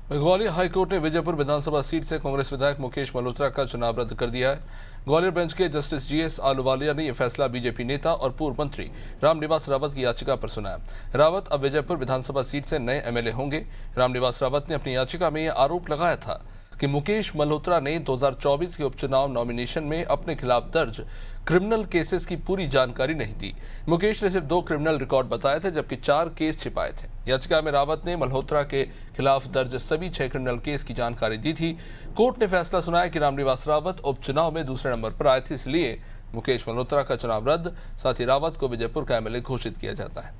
Gwalior high court ने विजयपुर विधानसभा seat से कांग्रेस विधायक मुकेश मल्होत्रा का चुनाव रद्द कर दिया है। ग्वालियर बेंच के जस्टिस जीएस आलूवालिया ने यह फैसला बीजेपी नेता और पूर्व मंत्री रामनिवास रावत की याचिका पर सुनाया। रावत अब विजयपुर विधानसभा सीट से नए एमएलए होंगे। रामनिवास रावत ने अपनी याचिका में यह आरोप लगाया था कि मुकेश मल्होत्रा ने 2024 के उपचुनाव नॉमिनेशन में अपने खिलाफ दर्ज क्रिमिनल केसेस की पूरी जानकारी नहीं दी। मुकेश ने सिर्फ 2 क्रिमिनल रिकॉर्ड बताए थे, जबकि 4 केस छिपाए थे। याचिका में रावत ने मल्होत्रा के खिलाफ दर्ज सभी 6 क्रिमिनल केस की जानकारी दी थी। कोर्ट ने फैसला सुनाया कि रामनिवास रावत उपचुनाव में दूसरे नंबर पर आए थे, इसलिए मुकेश मल्होत्रा का चुनाव रद्द, साथ ही रावत को विजयपुर का एमएलए घोषित किया जाता है।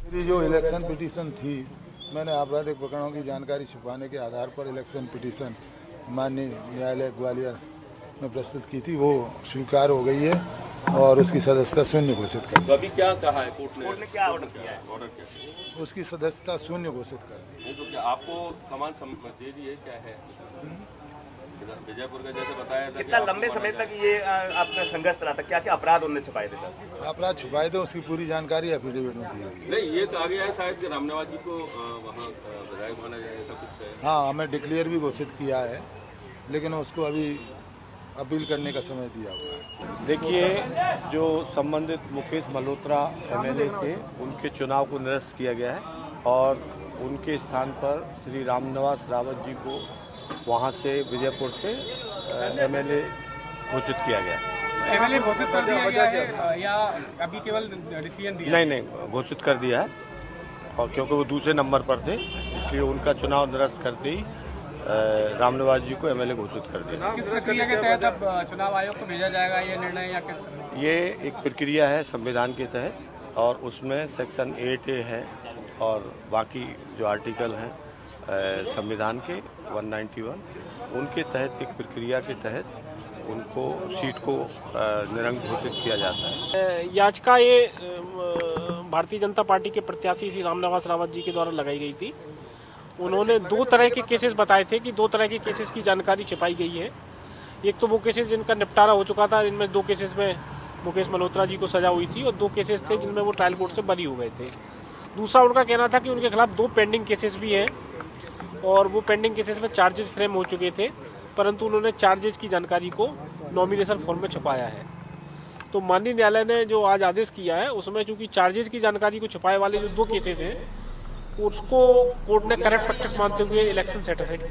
मेरी जो इलेक्शन पिटीशन थी, मैंने आपराधिक प्रकरणों की जानकारी छुपाने के आधार पर इलेक्शन पिटीशन माननीय न्यायालय ग्वालियर में प्रस्तुत की थी, वो स्वीकार हो गई है और उसकी सदस्यता शून्य घोषित कर दी। तो अभी क्या कहा है कोर्ट ने क्या ऑर्डर किया है? ऑर्डर क्या? उसकी सदस्यता शून्य घोषित कर दी। नहीं तो क्या आपको कमान दे दी है? क्या है विजयपुर का जैसे बताया था? कितना लंबे समय तक ये आपका संघर्ष चला था? क्या क्या अपराध उन्होंने छुपाए थे? अपराध छुपाए थे, उसकी पूरी जानकारी एफिडेविट में दी हुई है। नहीं, ये कहा गया है शायद कि रामनिवास जी को वहाँ विधायक माना जाए, ऐसा कुछ है। हाँ, हमें डिक्लेयर भी घोषित किया है, लेकिन उसको अभी अपील करने का समय दिया हुआ है। देखिए, जो संबंधित मुकेश मल्होत्रा एमएलए थे, उनके चुनाव को निरस्त किया गया है और उनके स्थान पर श्री रामनिवास रावत जी को वहां से विजयपुर से एमएलए घोषित किया गया। एमएलए घोषित कर दिया गया है या अभी केवल डिसीजन दिया? नहीं, घोषित कर दिया है, और क्योंकि वो दूसरे नंबर पर थे, इसलिए उनका चुनाव निरस्त करते ही रामनिवास जी को एमएलए घोषित कर दिया। किस प्रक्रिया के तहत अब चुनाव आयोग को भेजा जाएगा ये निर्णय, या किस? ये एक प्रक्रिया है संविधान के तहत, और उसमें सेक्शन 8A है और बाकी जो आर्टिकल हैं संविधान के 191, उनके तहत एक प्रक्रिया के तहत उनको सीट को निरंक घोषित किया जाता है। याचिका ये भारतीय जनता पार्टी के प्रत्याशी श्री रामनिवास रावत जी के द्वारा लगाई गई थी। उन्होंने 2 तरह के केसेस बताए थे कि 2 तरह के केसेस की जानकारी छिपाई गई है। एक तो वो केसेस जिनका निपटारा हो चुका था, इनमें 2 केसेस में मुकेश मल्होत्रा जी को सजा हुई थी और 2 केसेस थे जिनमें वो ट्रायल कोर्ट से बरी हो गए थे। दूसरा उनका कहना था कि उनके खिलाफ 2 पेंडिंग केसेस भी हैं और वो पेंडिंग केसेस में चार्जेस फ्रेम हो चुके थे, परंतु उन्होंने चार्जेस की जानकारी को नॉमिनेशन फॉर्म में छुपाया है। तो माननीय न्यायालय ने जो आज आदेश किया है, उसमें चूंकि चार्जेस की जानकारी को छुपाए वाले जो 2 केसेस हैं, उसको कोर्ट ने करेक्ट प्रैक्टिस मानते हुए इलेक्शन सेटिस्फाइड